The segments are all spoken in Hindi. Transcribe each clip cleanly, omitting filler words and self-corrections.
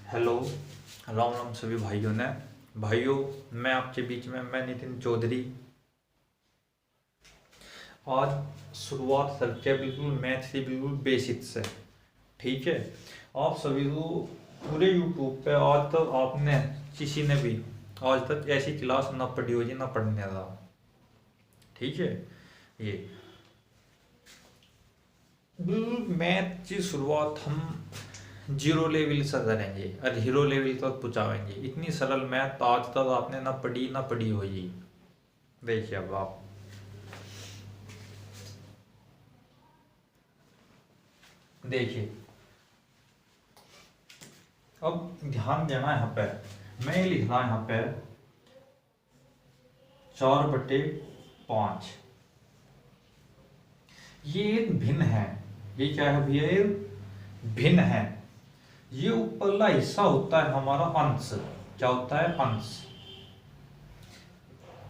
हेलो, राम राम सभी भाइयों ने। भाइयों, मैं आपके बीच में मैं नितिन चौधरी। आज शुरुआत करते हैं बिल्कुल मैथ की बिल्कुल बेसिक से। ठीक है, आप सभी को पूरे यूट्यूब पे आज तक आपने किसी ने भी आज तक ऐसी क्लास ना पढ़ी होगी ना पढ़ने का। ठीक है, ये बिल्कुल मैथ की शुरुआत हम जीरो लेवल से करेंगे और हीरो लेवल तक पहुंचाएंगे। इतनी सरल मैथ आज तक आपने ना पढ़ी होगी। देखिए अब आप देखिए, अब ध्यान देना यहाँ पे। मैं लिख रहा यहाँ पे 4/5। ये एक भिन्न है। ये क्या है भैया? ये भिन्न है। ये ऊपरला हिस्सा होता है हमारा अंश। क्या होता है? अंश।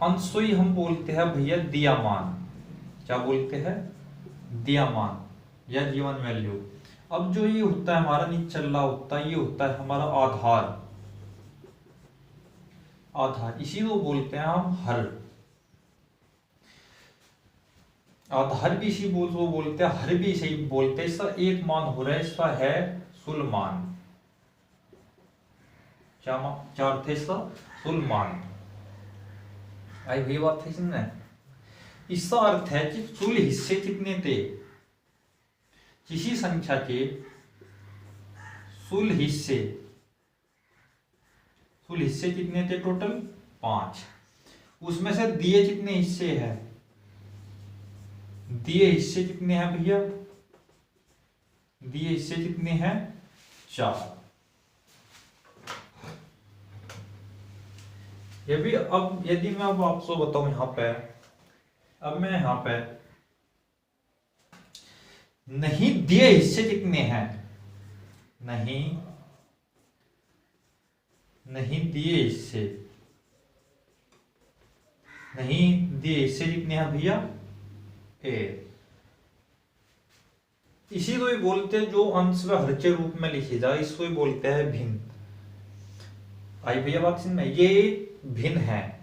अंश को ही हम बोलते हैं भैया द्रव्यमान। क्या बोलते हैं? द्रव्यमान या गिवन वैल्यू। अब जो ये होता है हमारा निचला होता है, ये होता है हमारा आधार। आधार इसी को बोलते हैं हम हर। आधार भी इसी वो बोलते हैं, हर भी इसे बोलते हैं। इसका एक मान हो रहा है, इसका है सुलमान। क्या अर्थ है इसका? सुलमान। आई वही बात है इसमें। इसका अर्थ है कि कुल हिस्से कितने थे? किसी संख्या के कुल हिस्से कितने थे? टोटल 5। उसमें से दिए कितने हिस्से हैं? दिए हिस्से कितने हैं भैया? दिए हिस्से कितने हैं? 4। ये भी अब यदि मैं अब आपको बताऊं यहां पे, अब मैं यहां पे नहीं दिए हिस्से कितने हैं, नहीं दिए हिस्से कितने हैं भैया? ए। इसी को ही बोलते हैं जो अंश व हर के रूप में लिखी जाए, इसको ही बोलते हैं भिन्न। आई भैया बात समझ में? ये भिन्न है।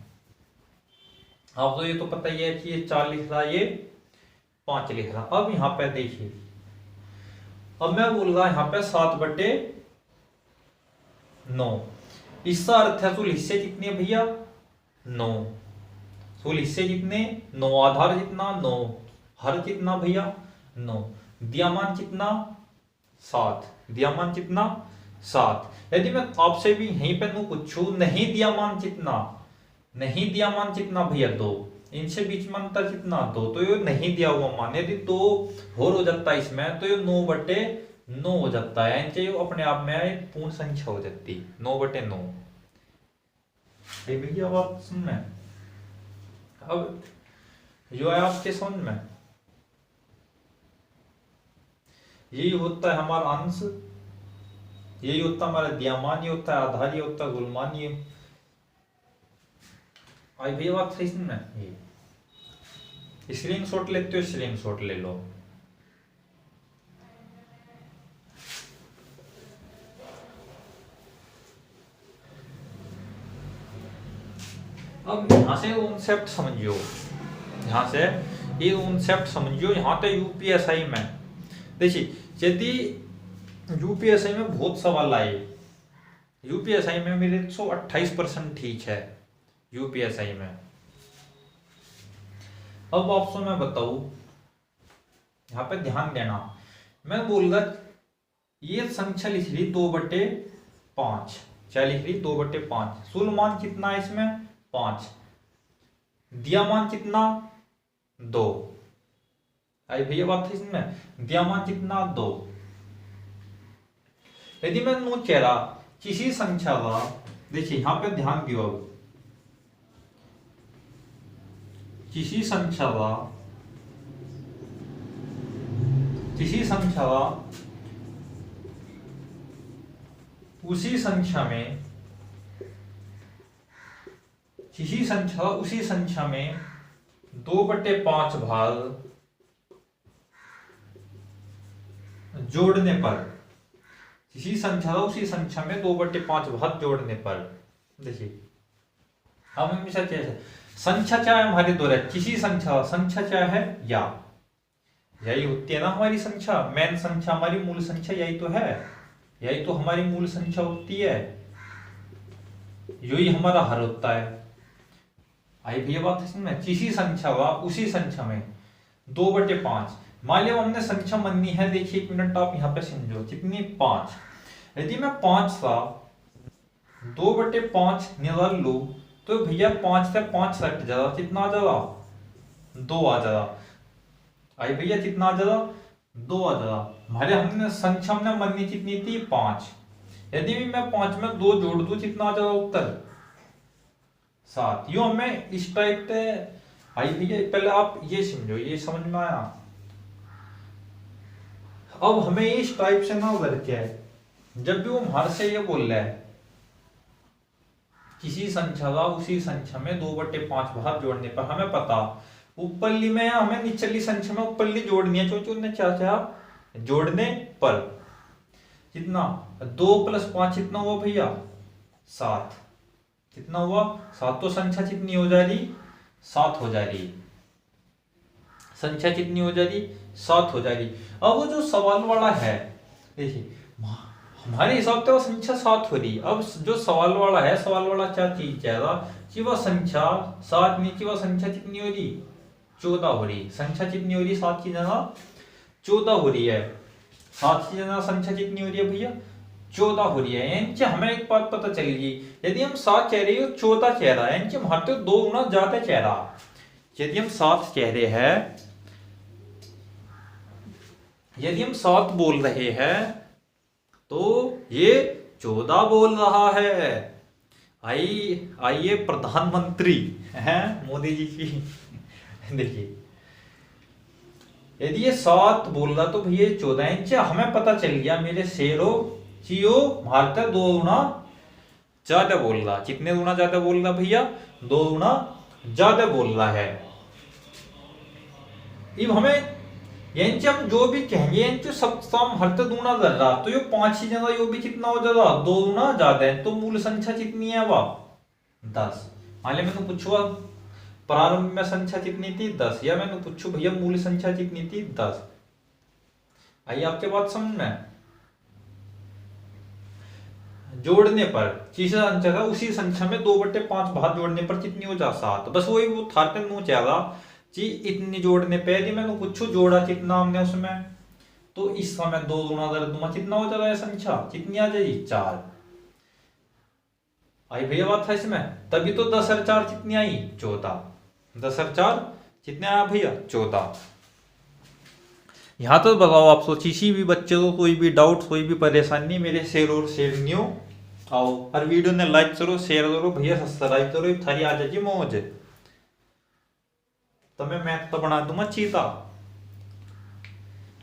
आपको ये तो पता ही है कि ये 4 लिख रहा, ये 5 लिख रहा। अब यहां पे देखिए, अब मैं बोल रहा यहां पे 7/9। इसका अर्थ है कुल हिस्से कितने भैया? 9। कुल हिस्से कितने? 9। आधार कितना? 9। हर कितना भैया? 9। द्रव्यमान कितना? 7। द्रव्यमान कितना? 7। यदि मैं आपसे भी यहीं पे पूछूं नहीं द्रव्यमान कितना? नहीं द्रव्यमान कितना भैया? 2। इनसे बीच में अंतर कितना? 2। तो ये नहीं दिया हुआ मान यदि 2 और हो जाता है इसमें, तो ये 9/9 हो जाता है। इनसे ये अपने आप में एक पूर्ण संख्या हो जाती है 9/9। भैया अब आप सुन में, अब जो है आपके समझ में, यही होता है हमारा अंश, यही होता है हमारा द्रव्यमान, ये होता है आधार, ये होता है गुणमान। ये आई भैया बात सही सुन में। ये स्क्रीन शॉट लेते हो? स्क्रीन शॉट ले लो। अब यहां से कॉन्सेप्ट समझियो, यहां से ये कॉन्सेप्ट समझियो। यहां पे यूपीएसआई में देखिए, यदि यूपीएसआई में बहुत सवाल आए, यूपीएसआई में मेरे 128% ठीक है यूपीएसआई में। अब आपको मैं बताऊं, यहां पे ध्यान देना। मैं बोल रहा ये संख्या लिख ली 2/5। क्या लिख ली? 2/5। सुलमान कितना है इसमें? 5। द्रव्यमान कितना? 2। आई भैया बात है इसमें। द्रव्यमान कितना? 2। यदि मैं नो कह रहा किसी संख्या का, देखिए यहां पे ध्यान दियो। अब किसी संख्या का उसी संख्या में 2/5 भाग जोड़ने पर किसी संख्या उसी संख्या में 2/5 भाग जोड़ने पर, देखिए हम हमेशा क्या है, संख्या क्या है हमारे दो है, किसी संख्या क्या है या, यही होती है ना हमारी संख्या, मेन संख्या हमारी मूल संख्या यही तो है, यही तो हमारी मूल संख्या होती है, यही हमारा हर होता है। आई भैया बात है समझ में, किसी संख्या व उसी संख्या में 2/5, मान लिया हमने संख्या मननी है, देखिए 1 मिनट आप यहाँ पे समझो, कितनी 5, यदि मैं 5 सा 2/5 निकाल लू तो भैया 5 से 5 कट जाएगा, कितना आ जाएगा 2 आ जाएगा। आई भैया कितना आ जाएगा 2 आ जाएगा, हमारे हमने संख्या में मननी कितनी थी 5, यदि भी मैं 5 में 2 जोड़ दूं कितना आ जाएगा उत्तर 7। यो हमें इस टाइप से, आई भैया पहले आप ये समझो, ये समझ में आया। अब हमें इस टाइप से ना उधर क्या है, जब भी वो हमारे से ये बोल रहा है किसी संख्या का उसी संख्या में 2/5 भाग जोड़ने पर, हमें पता ऊपरली में हमें निचली संख्या में ऊपरली जोड़नी है, क्योंकि उन्हें क्या क्या जोड़ने पर कितना 2 + 5 कितना हुआ भैया 7, कितना हुआ 7, तो संख्या कितनी हो जा रही 7 हो जा रही, संख्या कितनी हो जा रही 7 हो जा रही। अब वो जो सवाल वाला है, देखिए हमारे हिसाब से वो संख्या 7 हो रही, अब जो सवाल वाला है, सवाल वाला क्या चीज चाहेगा कि वह संख्या 7 नहीं कि वह संख्या कितनी हो रही 14 हो रही, संख्या कितनी हो रही 7 की जगह 14 हो रही है, 7 की जगह संख्या कितनी हो रही है भैया 14 हो रही है। यानी हमें एक बात पता चलेगी, यदि हम 7 कह रहे हो 14 कह रहा है, यानी हमारे तो 2 गुना ज्यादा कह रहा, यदि हम 7 कह रहे हैं, यदि हम 7 बोल रहे हैं तो ये 14 बोल रहा है। आइए प्रधानमंत्री हैं मोदी जी की देखिए, यदि ये 7 बोल रहा तो भैया 14 इंच, हमें पता चल गया मेरे शेरों चियो भारत 2 गुना ज्यादा बोल रहा, कितने गुना ज्यादा बोल रहा भैया 2 गुना ज्यादा बोल रहा है। अब हमें यांचे हम जो भी कहेंगे यांचे सब सम हर तो दूना कर रहा, तो ये 5 ही जगह यो भी कितना हो जाएगा 2 गुना ज्यादा है, तो मूल संख्या कितनी है वह 10। मान लिया मैंने पूछा प्रारंभ में संख्या कितनी थी 10, या मैंने पूछू भैया मूल संख्या कितनी थी 10। आइए आपके बात समझ में, जोड़ने पर किसी संख्या का उसी संख्या में 2/5 भाग जोड़ने पर कितनी हो जा 7, बस वही वो थारते नो चाहेगा कि इतनी जोड़ने पे, यदि मैंने पूछू जोड़ा कितना हमने उसमें, तो इस समय 2 गुना कर दूंगा कितना हो जाएगा संख्या कितनी आ जाएगी 4। आई भैया बात है इसमें, तभी तो 10 और 4 कितनी आई 14, 10 और 4 कितने आया भैया 14। यहां तो बताओ आप सोच, किसी भी बच्चे को कोई भी डाउट कोई भी परेशानी मेरे शेर और शेरनियों आओ, हर वीडियो ने लाइक करो शेयर करो भैया सब्सक्राइब करो, थारी आ जाएगी मौज, तो मैं मैथ तो बना दूंगा चीता।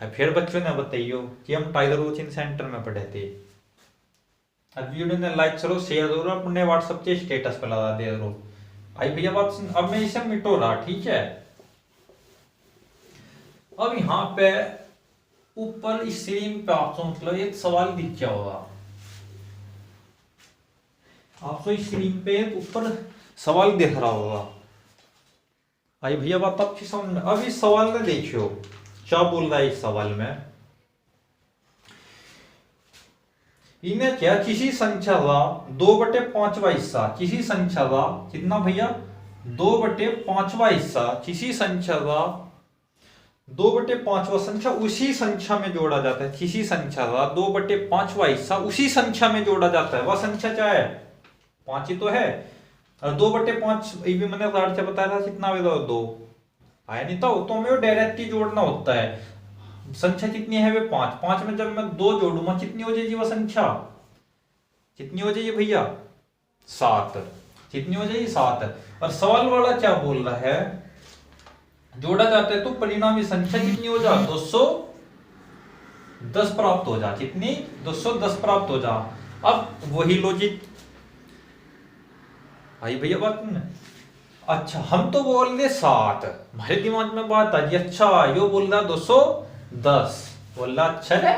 फिर बच्चों ने बताइयो कि हम टाइगर कोचिंग सेंटर में पढ़े थे। अब वीडियो ने लाइक करो शेयर करो, अपने व्हाट्सएप के स्टेटस पर लगा दे करो। आई भैया बात सुन, अब मैं इसे मिटो रहा ठीक है। अब यहाँ पे ऊपर इस स्क्रीन पे आपको मतलब एक सवाल दिख गया होगा, आपको इस स्क्रीन पे ऊपर सवाल दिख रहा होगा। आई भैया बात आपकी समझ में, अब इस सवाल में देखियो क्या बोल रहा है इस सवाल में, इन्हें क्या किसी संख्या का 2/5वां हिस्सा, किसी संख्या का कितना भैया 2/5वां हिस्सा, किसी संख्या का 2/5वां संख्या उसी संख्या में जोड़ा जाता है, किसी संख्या का 2/5वां हिस्सा उसी संख्या में जोड़ा जाता है, वह संख्या क्या है 5 ही तो है, और 2/5 ये भी मैंने उदाहरण से बताया था कितना होगा 2 आया नहीं था, तो हमें डायरेक्ट ही जोड़ना होता है। संख्या कितनी है वे 5, 5 में जब मैं 2 जोड़ूंगा कितनी हो जाएगी वह संख्या, कितनी हो जाएगी भैया 7, कितनी हो जाएगी 7। और सवाल वाला क्या बोल रहा है जोड़ा जाता है तो परिणामी संख्या कितनी हो जा 210 प्राप्त हो जा, कितनी 210 प्राप्त हो जा। अब वही लॉजिक आई भैया बात में, अच्छा हम तो बोल रहे 7, हमारे दिमाग में बात आ गई अच्छा यो बोल रहा 210, बोल रहा अच्छा है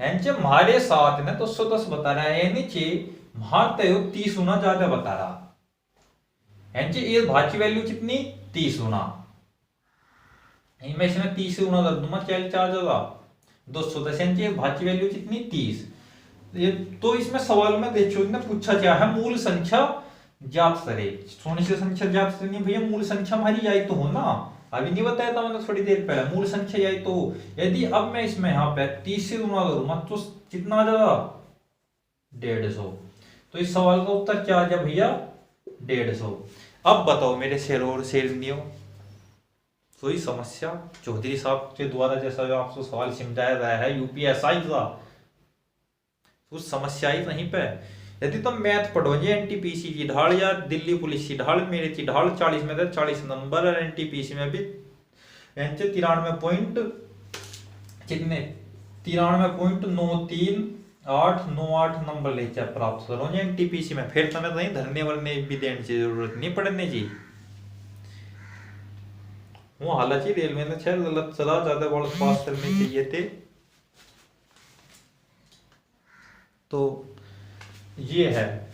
यांचे हमारे साथ ने तो 110 बता रहा है, यानी चे मारते हो 30 गुना ज्यादा बता रहा। यांचे ये भाग की वैल्यू कितनी 30 गुना, मैं इसमें 30 गुना कर दूंगा, 40 आ जाएगा 210। यांचे भाग की वैल्यू कितनी 30। ये तो इसमें सवाल में देखो ने पूछा क्या है, मूल संख्या ज्ञात करे। कौन सी संख्या ज्ञात करनी भैया, मूल संख्या हमारी आई तो हो ना, अभी नहीं बताया था मैंने थोड़ी देर पहले, मूल संख्या आई तो हो। यदि अब मैं इसमें यहाँ पे 30 से गुना करूंगा तो कितना आ जाएगा 150। तो इस सवाल का उत्तर क्या आ गया भैया 150। अब बताओ मेरे शेरों और शेरनियों, कोई समस्या चौधरी साहब के द्वारा जैसा जो आपको सवाल समझाया गया है यूपीएसआई का, कुछ समस्या ही नहीं पे। यदि तुम मैथ पढ़ोगे एनटीपीसी की ढाल या दिल्ली पुलिस की ढाल, मेरे की ढाल 40 में 40 नंबर, और एनटीपीसी में भी 93 पॉइंट कितने 93.939898 नंबर लेके प्राप्त करोगे एनटीपीसी में, फिर तुम्हें नहीं धरने वरने भी देने की जरूरत नहीं पड़ने जी। वो हालांकि रेलवे ने शायद गलत चला, ज्यादा बड़ा पास करने चाहिए थे। तो ये है,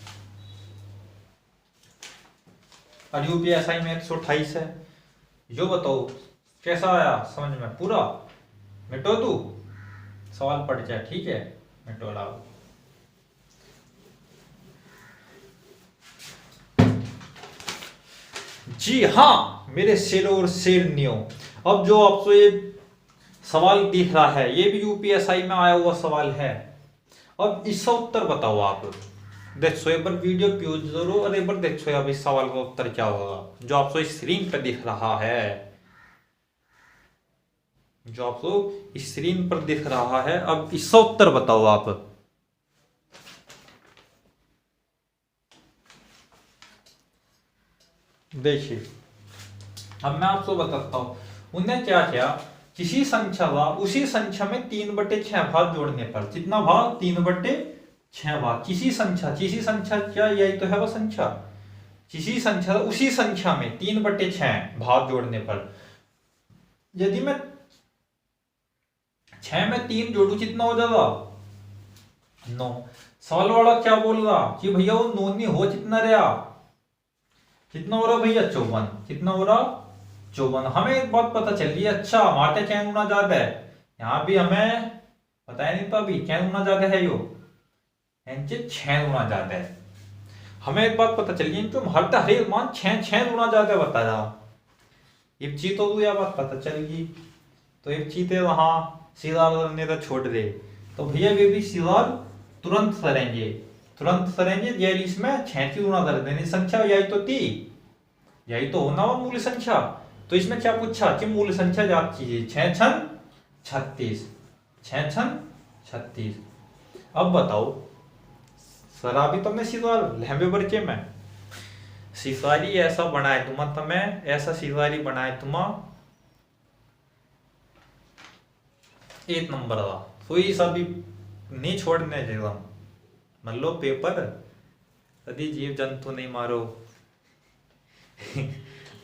और यूपीएसआई में 128 है। जो बताओ कैसा आया समझ में, पूरा मिटो तू सवाल पढ़ जाए, ठीक है मिटो लाओ। जी हाँ मेरे शेरों और शेरनियों, अब जो आपको ये सवाल दिख रहा है ये भी यूपीएसआई में आया हुआ सवाल है। अब इसका उत्तर बताओ आप, देखो एक बार वीडियो प्यूज जरूर, और एक बार देखो अब इस सवाल का उत्तर क्या होगा जो आपको स्क्रीन पर दिख रहा है, जो आपको स्क्रीन पर दिख रहा है। अब इसका उत्तर बताओ आप। देखिए अब मैं आपको बताता हूं, उन्हें क्या किया, किसी संख्या व उसी संख्या में 3/6 भाग जोड़ने पर, कितना भाग 3/6 भाग, किसी संख्या क्या यही तो है वह संख्या, किसी संख्या उसी संख्या में 3/6 भाग जोड़ने पर, यदि मैं 6 में 3 जोड़ू कितना हो जाएगा 9। सवाल वाला क्या बोल रहा कि भैया वो 9 नहीं हो, कितना रहा, कितना हो रहा भैया 54, कितना हो रहा 54। हमें एक बात पता चल रही है, अच्छा हमारे क्या गुना ज्यादा है, यहाँ भी हमें पता नहीं, तो अभी क्या गुना ज्यादा है, यो 6 गुना ज्यादा है। हमें एक बात पता चल गई तो हर एक मान 6 गुना ज्यादा बता रहा, एक चीज तो यह बात पता चल गई। तो एक चीज है वहां सीधा करने तो छोड़ दे, तो भैया वे भी सीधा तुरंत करेंगे जैसे इसमें 6 की गुना कर देने संख्या, यही तो होना वो मूल संख्या। तो इसमें क्या पूछा कि मूल संख्या ज्ञात कीजिए, 6 छन 36, 6 छन 36। अब बताओ सर अभी तुमने सीधा लहंबे बरके में सिसारी ऐसा बनाए तुम्हें ऐसा सिसारी बनाए एक नंबर का कोई सा भी नहीं छोड़ने चाहिए, मान लो पेपर कभी जीव जंतु नहीं मारो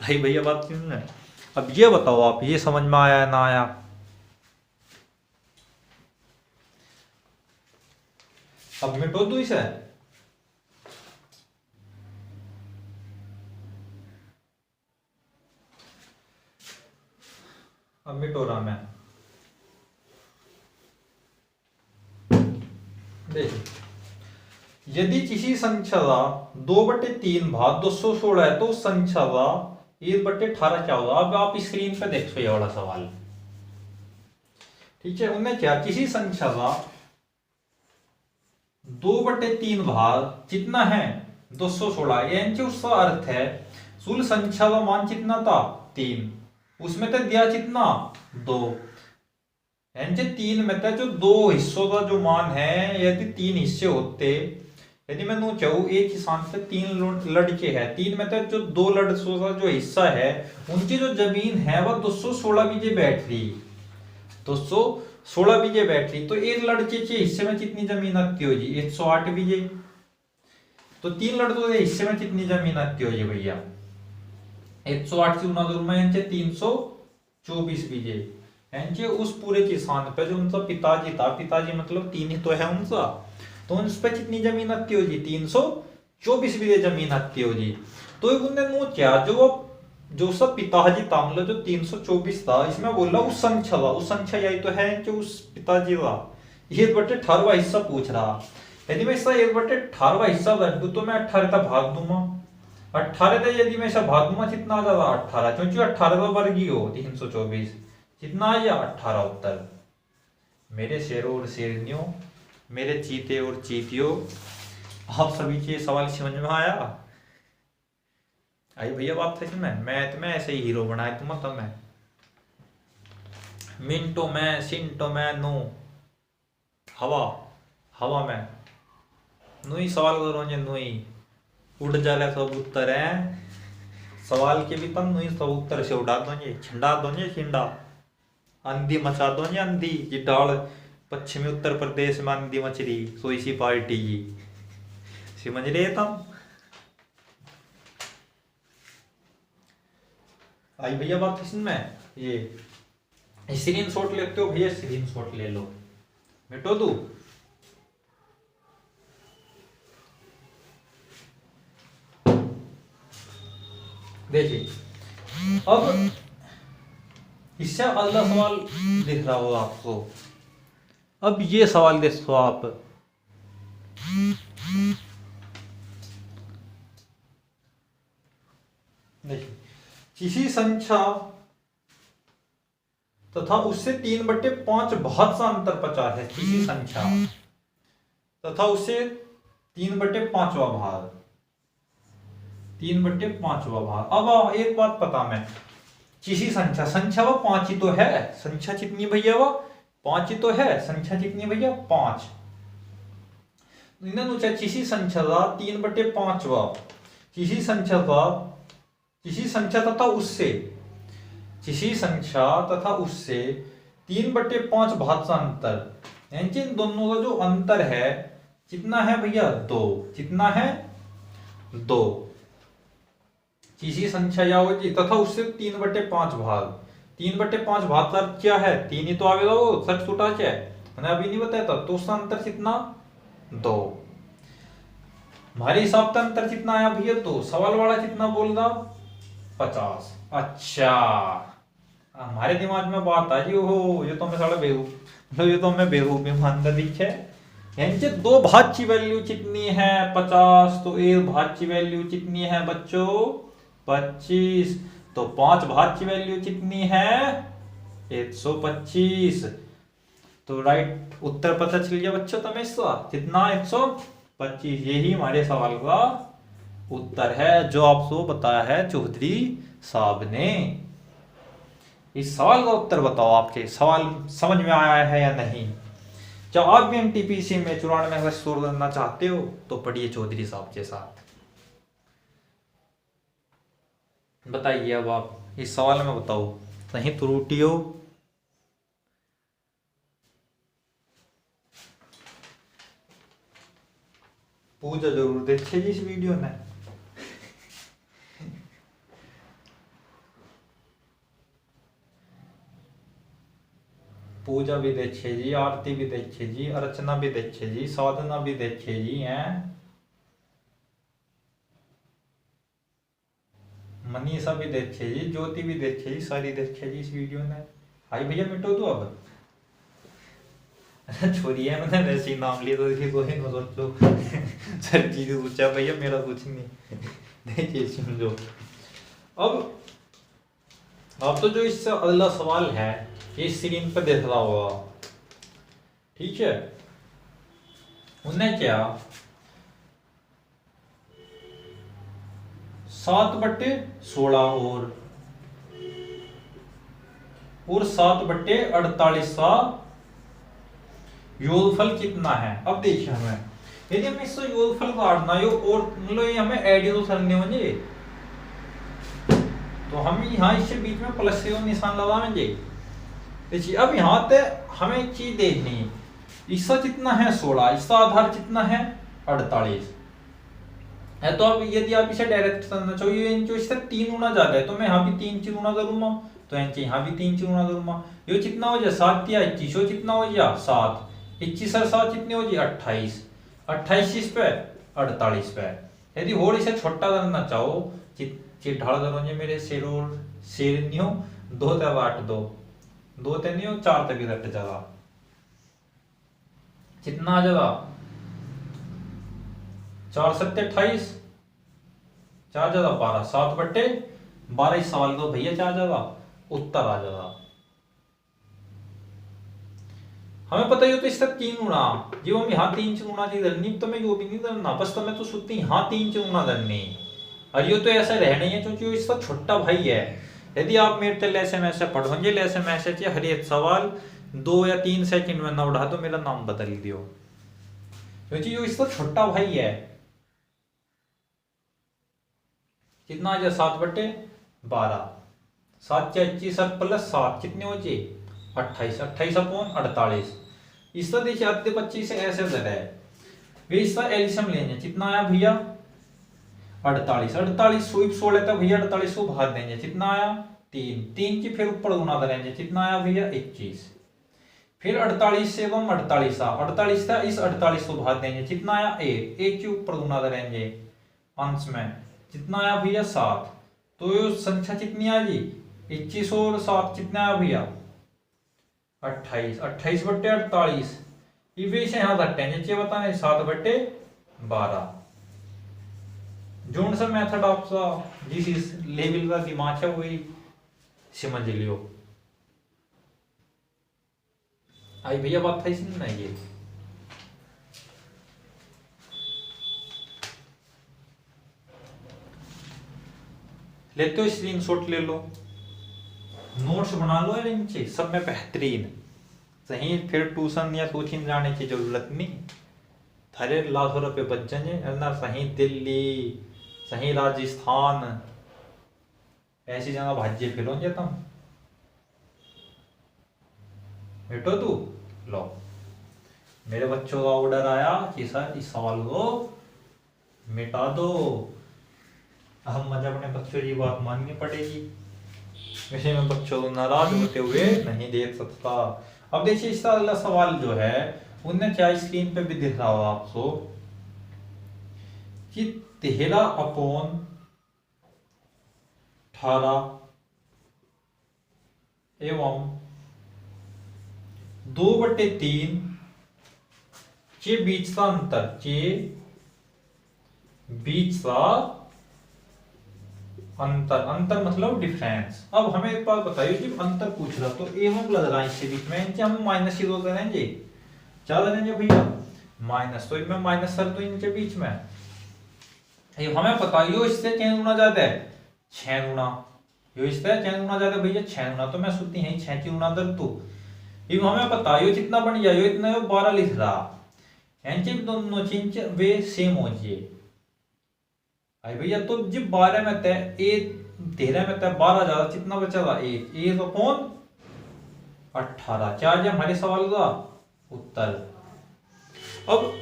भाई भैया बात क्यों है। अब ये बताओ आप, ये समझ में आया ना आया। अब मिटो दो इसे, अब मिटो रहा मैं। देखिए यदि किसी संख्या का 2/3 भाग 216 है तो उस संख्या का 1/18 क्या होगा। अब आप स्क्रीन पे देखो ये वाला सवाल, ठीक है। उन्हें क्या किसी संख्या का 2/3 भाग कितना है 216, यानी उसका अर्थ है कुल संख्या का मान कितना था 3, उसमें तो दिया कितना 2, यानी 3 में तो जो 2 हिस्सों का जो मान है, यदि 3 हिस्से होते, यदि मैं नू चाहूँ एक किसान से 3 लड़के हैं, 3 में तो जो 2 लड़कों का जो हिस्सा है उनकी जो जमीन है वह 216 बीघे बैठ रही, 216 बीघे बैठ रही। तो एक लड़के के हिस्से में कितनी जमीन आती होगी 108 बीघे। तो 3 लड़कों के हिस्से में कितनी जमीन आती होगी भैया 108 की गुना 324 बीघे, यांचे उस पूरे किसान पे जो उनका पिताजी था, पिताजी मतलब 3 ही तो है उनका, तो उस पे कितनी जमीन आती हो जी, 324 बीघे जमीन आती हो जी। तो उन्होंने नो क्या जो सब पिताजी था मतलब जो 324 था, इसमें बोला उस संख्या था, उस संख्या यही तो है कि उस पिताजी का ये बटे 18वां हिस्सा पूछ रहा। यदि मैं इसका 1/18वां हिस्सा रख दूं तो मैं 18 का भाग दूंगा, 18 का यदि मैं ऐसा भाग दूंगा कितना आ जाएगा 18, क्योंकि 18 का वर्ग ही हो 324, कितना आ गया 18 उत्तर। मेरे शेरों और शेरनियों, मेरे चीते और चीतियों, आप सभी के सवाल समझ में आया? आई भैया बात सही में, मैं तुम्हें ऐसे ही हीरो बनाया तुम तो मैं मिनटों में सिंटो में नो हवा में नुई सवाल करो नुई उड़ जाले सब उत्तर है, सवाल के भी तम नुई सब उत्तर से उड़ा दोगे, छिंडा दोगे छिंडा, आंधी मचा दोगे आंधी जी डाल पश्चिमी उत्तर प्रदेश में आंधी मच रही, सोई सी पार्टी समझ रहे तुम? आई भैया बात इसमें, ये स्क्रीन शॉट लेते हो भैया, स्क्रीन शॉट ले लो, मिटो दू। देखिए अब इससे अगला सवाल दिख रहा होगा आपको, अब ये सवाल देखो आप, देखिए किसी संख्या तथा उससे 3/5 भाग का अंतर 50 है, किसी संख्या तथा उससे 3/5वां भाग, 3/5वां भाग। अब एक बात पता मैं, किसी संख्या वो 5 ही तो है, संख्या कितनी भैया वो 5 ही तो है, संख्या कितनी भैया 5, किसी संख्या का 3/5वां, किसी संख्या तथा उससे, किसी संख्या तथा उससे 3/5 भाग का अंतर, इन दोनों का जो अंतर है कितना है भैया 2, कितना है 2, किसी संख्या या होगी तथा उससे 3/5 भाग, 3/5 भाग का क्या है 3 ही तो आवेगा वो, सट छूटा क्या मैंने अभी नहीं बताया था, तो उसका अंतर कितना 2, हमारे हिसाब से अंतर कितना आया भैया, तो सवाल वाला कितना बोल रहा 50। अच्छा हमारे दिमाग में बात आ जी, ओहो ये तो मैं साला बेवकूफ, मतलब ये तो मैं बेवकूफ ईमानदार दिखे, यानी 2 भाग की वैल्यू कितनी है 50, तो 1 भाग की वैल्यू कितनी है बच्चों 25, तो 5 भाग की वैल्यू कितनी है 125, तो राइट उत्तर पता चल गया बच्चों तुम्हें इसका कितना 125, यही हमारे सवाल का उत्तर है जो आपको बताया है चौधरी साहब ने। इस सवाल का उत्तर बताओ, आपके सवाल समझ में आया है या नहीं? जब आप भी एनटीपीसी में 94 का स्कोर करना चाहते हो तो पढ़िए चौधरी साहब के साथ। बताइए अब आप इस सवाल में बताओ सही त्रुटि हो। पूजा जरूर देखिए जी इस वीडियो में। पूजा भी देखिए जी, आरती भी देखिए जी, अर्चना भी देखिए जी, साधना भी देखिए जी, हैं मनीषा भी देखिए जी, ज्योति भी देखिए जी, सारी देखिए जी इस वीडियो में। हाई भैया मिटो तो अब छोड़िए, मैंने वैसे ही नाम लिया तो देखिए कोई ना सोचो सर चीज पूछा भैया, मेरा कुछ नहीं देखिए समझो। अब तो जो इससे अगला सवाल है ये स्क्रीन पर देख रहा होगा, ठीक है। उन्हें क्या 7/16 और 7/48 का योगफल कितना है। अब देखिए हमें यदि हमें इसका योगफल काटना है और मतलब ये हमें एडिशन करने होंगे तो हम यहाँ इससे बीच में प्लस का निशान लगाएंगे। देखिए अब यहाँ पे हमें एक चीज देखनी है, इसका कितना है 16, इसका आधार कितना है 48 है। तो अब यदि आप इसे डायरेक्ट करना चाहिए जो इससे 3 गुना ज्यादा है तो मैं यहाँ भी 3 से गुना करूंगा तो यहाँ भी 3 से गुणा करूंगा। यो कितना हो जाए 7 या 21, यो कितना हो जाए 7, 21 और 7 कितने हो जाए 28, 28 इस पे 48 पे। यदि और इसे छोटा करना चाहो ढाल करो मेरे शेर नहीं हो 2 तक 8 2 2 तक नहीं हो 4 तक रट जाएगा, कितना आ जाएगा 4 7 28, 4 ज्यादा 12, 7/12 इस सवाल को भैया क्या आ जाएगा उत्तर आ जाएगा। हमें पता ही तो इस तक 3 गुणा जो हम यहाँ 3 से गुणा की करनी तो मैं यो भी नहीं करना, बस तो मैं तो सुनती यहाँ 3 से गुणा करनी। और ये तो ऐसा रह नहीं है क्योंकि इसका छोटा भाई है। यदि आप मेरे से लेसे में से पढ़ोगे लेसे में से हर एक सवाल 2 या 3 सेकंड में ना उठा तो मेरा नाम बदल दियो, क्योंकि ये इसका छोटा भाई है। कितना आ जाए 7/12, 7 × 21 + 7 कितने हो जाए 28, 28/48। इसका देखिए आधे 25 से ऐसे दर है वे इसका एलसीएम लेंगे, कितना आया भैया 48, 48 16 था भैया 48 को भाग देंगे, कितना आया 3, 3 की फिर ऊपर गुना करेंगे, कितना आया भैया 21, फिर 48 से 48 था 48 था इस 48 को भाग देंगे, कितना आया 1, 1 के ऊपर गुना करेंगे अंश में, कितना आया भैया 7। तो ये संख्या कितनी आ गई 21 और 7 कितना आया भैया 28, 28/48 ये से यहाँ घटेंगे क्या बताने 7/12। जोन सा मेथड आपका जिस लेवल का दिमाग है वही समझ लियो। आई भैया बात था इसमें ना ये लेते हो स्क्रीनशॉट ले लो, नोट्स बना लो इनसे सब में बेहतरीन सही, फिर ट्यूशन या कोचिंग जाने की जरूरत नहीं, थारे लाखों रुपए बच जाएंगे ना। सही दिल्ली सही राजस्थान ऐसी जगह भाज्य फिरोगे तुम। बेटो तू लो मेरे बच्चों का ऑर्डर आया कि सर इस सवाल को मिटा दो, हम मजा अपने बच्चों की बात माननी पड़ेगी, वैसे मैं बच्चों को नाराज होते हुए नहीं देख सकता। अब देखिए इसका अगला सवाल जो है उनने क्या स्क्रीन पे भी दिख रहा होगा आपको कि 13/18 एवं 2/3 के बीच का अंतर, के बीच का अंतर, अंतर मतलब डिफरेंस। अब हमें एक बात बताइए जब अंतर पूछ रहा तो एवं लग रहा है इसके बीच में, इनके हम माइनस ही दो करेंगे, क्या करेंगे भैया माइनस, तो इनमें माइनस सर तो इनके बीच में हमें पता यो इससे 6 गुना ज्यादा है 6 गुना, यो इससे 6 गुना ज्यादा भैया 6 गुना, तो मैं सुनती है 6 की गुना दर तो ये हमें पता यो कितना बन गया, यो इतना 12 लिख रहा, इनके दोनों चीज वे सेम हो जाए आई भैया। तो जब 12 में तय 13 में तय 12 ज्यादा कितना बचेगा 1/18, क्या है हमारे सवाल का उत्तर। अब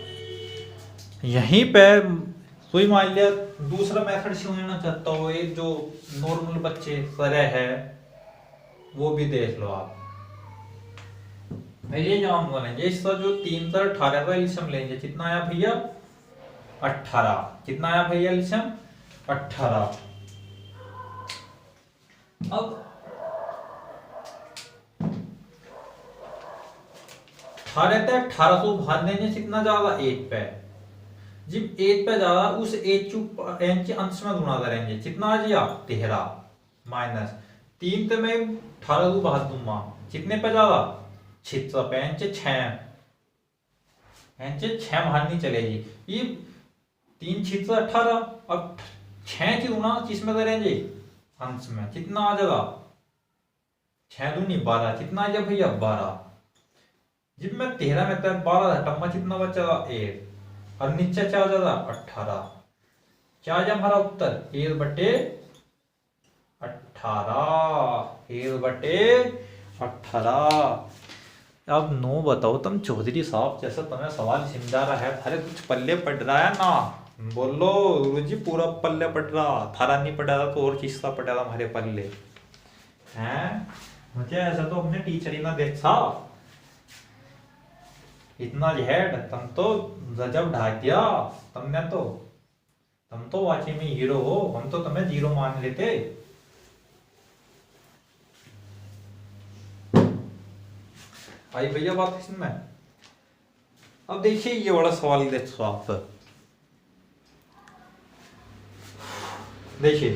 यहीं पे कोई मान लिया दूसरा मेथड से लेना चाहता हो, एक जो नॉर्मल बच्चे तरह है वो भी देख लो आप। ये जवाब बोलेंगे इसका जो 3 से 18 का एलसीएम लेंगे, कितना आया भैया 18, कितना आया भैया एलसीएम 18। अब 18 से 18 को भाग देंगे कितना जाएगा 8 पे, जब 8 पे जाएगा उस 8 के अंश में गुणा करेंगे, कितना आ गया 13 माइनस 3 से मैं 18 को भाग दूंगा कितने पे जाएगा 6 पे, 6 भागनी चलेगी, ये 3 6 18, अब 6 की गुणा किसमें करेंगे अंश में, कितना आ जाएगा 6 दूनी 12, कितना आ गया भैया 12, जब मैं 13 में तक 12 घटाऊंगा कितना बचेगा 1 और नीचे क्या आ जाएगा 18, क्या आ जाए हमारा उत्तर 1/18। अब नो बताओ तुम चौधरी साहब जैसा तुम्हें सवाल समझा रहा है, थारे कुछ पल्ले पड़ रहा है ना, बोलो गुरुजी पूरा पल्ले पड़ रहा, थारा नहीं पड़ा था तो और चीज का पड़ा था हमारे पल्ले। हैं? मुझे ऐसा तो अपने टीचर ही ना देखा, इतना हेड तुम तो गजब ढा दिया तुमने तो। तुम तो वाकई में हीरो हो, हम तो तुम्हें जीरो मान लेते। आई भैया बात इसमें। अब देखिए ये बड़ा सवाल देखो आप, देखिए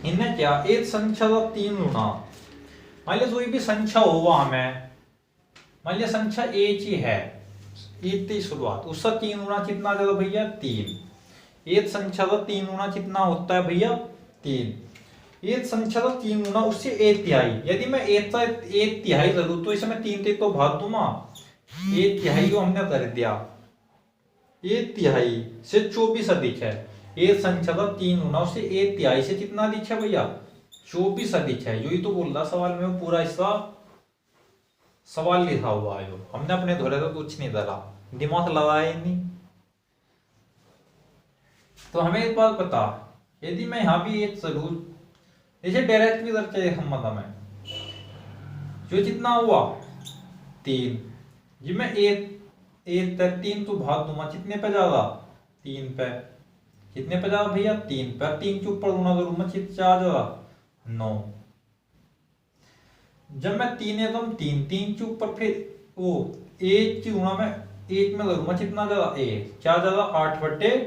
इनने क्या, एक संख्या का 3 गुना, मान लिया कोई भी संख्या होगा हमें, मान लिया संख्या एक ही है, एक की शुरुआत, उसका 3 गुना कितना आ जाएगा भैया 3। एक संख्या का 3 गुना कितना होता है भैया 3। एक संख्या का 3 गुना उससे एक तिहाई, यदि मैं एक तिहाई करूँ तो इसे मैं 3 से तो भाग दूंगा, एक तिहाई को हमने कर दिया, एक तिहाई से 24 अधिक है। एक संख्या का 3 गुना उससे एक तिहाई से कितना अधिक है भैया 24 अधिक है। यही तो बोल रहा सवाल में, पूरा हिस्सा सवाल लिखा हुआ है, हमने अपने धोरे तो कुछ नहीं डाला, दिमाग लगाया ही नहीं। तो हमें एक बात पता, यदि मैं यहाँ भी एक जरूर जैसे डायरेक्ट भी करके हम मतलब में जो जितना हुआ 3, जी मैं एक तक 3 तो भाग दूंगा, कितने पे जाएगा 3 पे, कितने पे जाएगा भैया 3 पे, 3 के ऊपर गुना करूंगा कितना आ जाएगा 9। जब मैं 3 एकदम 3 के ऊपर फिर वो 1 की गुना में 1 में करूंगा कितना जाएगा 1, क्या जाएगा 8/3,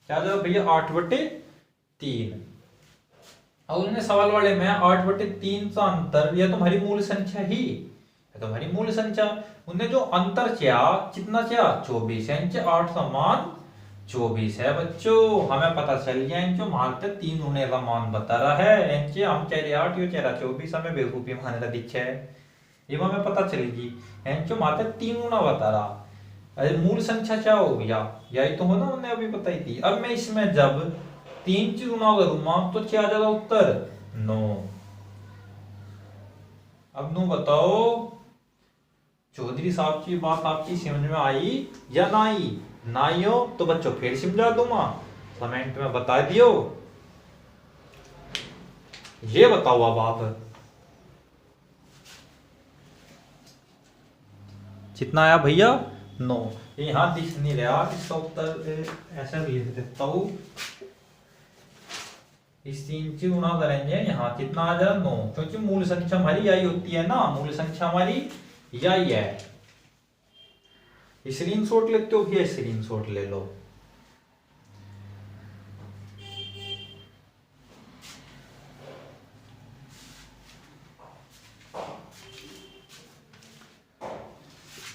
क्या जाएगा भैया 8/3। और उन्हें सवाल वाले में 8/3 का अंतर, यह तुम्हारी मूल संख्या ही है, तुम्हारी मूल संख्या, उन्हें जो अंतर किया कितना किया 24, यानी 8 समान 24 है बच्चों। हमें पता चल गया इनके मानते 3 होने का मान बता रहा है, इनके हम कह रहे 8 यो कह रहा 24, हमें बेवकूफी मानने का दिखा है, ये हमें पता चलेगी इनके मानते 3 गुना बता रहा। अरे मूल संख्या क्या हो गया, यही तो हो ना, उन्हें अभी बताई थी। अब मैं इसमें जब 3 की गुना करूंगा तो क्या आ जाएगा उत्तर 9। अब नु बताओ चौधरी साहब की बात आपकी समझ में आई या ना आई? ना आई हो तो बच्चों फिर समझा दूंगा, कमेंट में बता दियो। ये बताओ अब आप कितना आया भैया 9। यहाँ दिख नहीं रहा, इसका उत्तर ऐसा लिख देता हूं, इस 3 की गुना करेंगे यहाँ कितना आ जाएगा 9, क्योंकि मूल संख्या हमारी यही होती है ना, मूल संख्या हमारी यही है। स्क्रीनशॉट लेते हो भैया, स्क्रीनशॉट ले लो।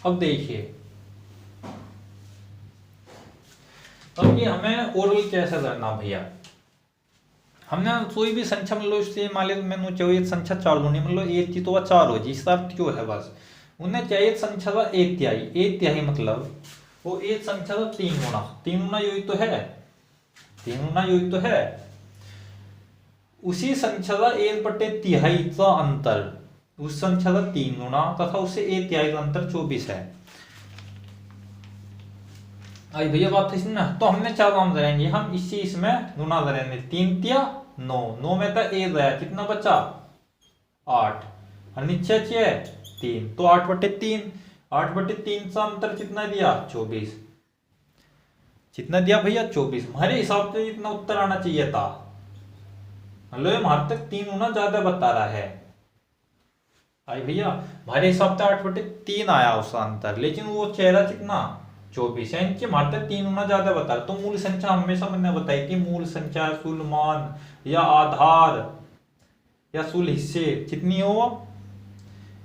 अब देखिए, अब ये हमें ओरल कैसे करना भैया, हमने कोई भी संख्या मान लो, इससे मान लो मैंने चाहिए संख्या 4 गुनी, मान लो 1 की तो 4 हो जी, इसका अर्थ क्यों है बस उन्हें चाहिए संख्या का 1/3, 1/3 मतलब वो एक संख्या का 3 गुना, 3 गुना यही तो है, 3 गुना यही तो है, उसी संख्या का 1/3 का अंतर, उस संख्या का 3 गुना तथा उससे 1/3 का अंतर 24 है। आई भैया बात इसमें, तो हमने क्या काम करेंगे, हम इसी इसमें गुना करेंगे, 3 तिया 9, 9 में था 1 गया, कितना बचा 8, और नीचे 3, तो 8/3, 8/3 का अंतर कितना दिया 24, कितना दिया भैया 24। हमारे हिसाब से इतना उत्तर आना चाहिए था, मतलब हमारे तक 3 गुना ज्यादा बता रहा है। आई भैया हमारे हिसाब से 8/3 आया उसका अंतर, लेकिन वो चेहरा कितना 24 है, इनके मात्र 3 गुना ज्यादा बता रहा। तो मूल संख्या हमेशा मैंने बताई थी, मूल संख्या शुल मान या आधार या शुल हिस्से कितनी हो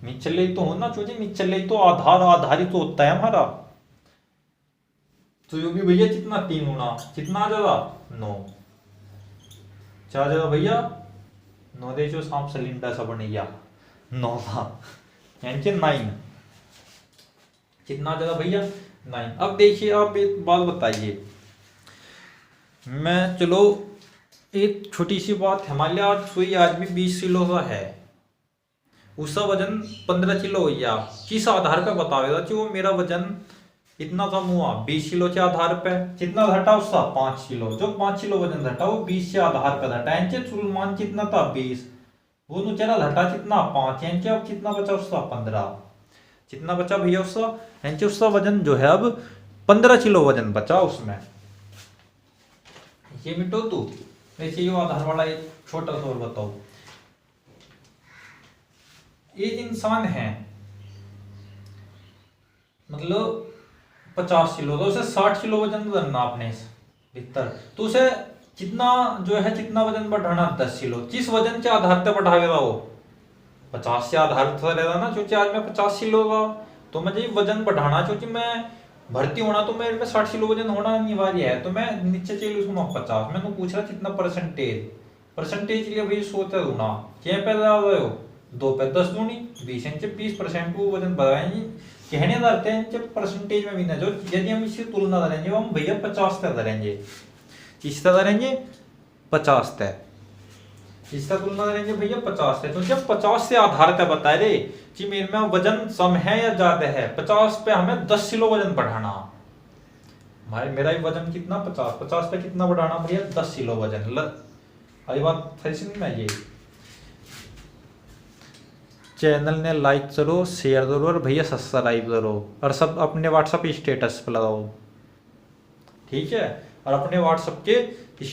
निचले तो हो ना, क्योंकि निचले तो आधार आधारित तो होता है हमारा। तो ये भी भैया कितना 3 गुना, कितना आ जाएगा 9, क्या आ जाएगा भैया 9 दे जो सांप सिलेंडर सा बनेगा 9 था, यानी कि 9, कितना आ जाएगा भैया 9। अब देखिए आप एक बात बताइए, मैं चलो एक छोटी सी बात, हमारे आज सुई आज भी 20 किलो का है, उसका वजन 15 किलो हो गया, किस आधार का बतावेगा कि वो मेरा वजन इतना कम हुआ 20 किलो के आधार पे। कितना घटा उसका 5 किलो। जो 5 किलो वजन घटा वो 20 के आधार पे घटा। यांचे तुलमान कितना था 20, वो नुचेरा घटा कितना 5, यांचे अब कितना बचा उसका 15। कितना बचा भैया उसका, यांचे उसका वजन जो है अब 15 किलो वजन बचा उसमें। ये मिटो तू। वैसे ये आधार वाला एक छोटा सा और बताओ। एक इंसान है मतलब 50 किलो, तो उसे 60 किलो वजन बढ़ना अपने भीतर, तो उसे कितना जो है कितना वजन बढ़ाना 10 किलो। किस वजन के आधार पे बढ़ावेगा वो 50 के आधार पे रहेगा ना, क्योंकि आज मैं 50 किलो का तो मुझे वजन बढ़ाना, क्योंकि मैं भर्ती होना तो मेरे में 60 किलो वजन होना अनिवार्य है, तो मैं नीचे चली उसको 50। मैंने पूछ रहा कितना परसेंटेज लिए भाई सोचा दूना क्या पैदा हो 2 पे 10 दूनी 20 इंच 20% को वजन बढ़ाएंगे। कहने लगते हैं जब परसेंटेज में भी ना जो, यदि हम इसकी तुलना करेंगे हम भैया 50 तक करेंगे, किसका करेंगे 50 तक, इसका तुलना करेंगे भैया 50 तक। तो जब 50 से आधार तक बता रहे कि मेरे में वजन कम है या ज्यादा है, 50 पे हमें 10 किलो वजन बढ़ाना। हमारे मेरा ही वजन कितना 50 पे कितना बढ़ाना भैया 10 किलो वजन। अरे बात सही से नहीं है। ये चैनल ने लाइक करो, शेयर करो और भैया सब्सक्राइब करो, और सब अपने व्हाट्सएप स्टेटस पे लगाओ, ठीक है। और अपने व्हाट्सएप के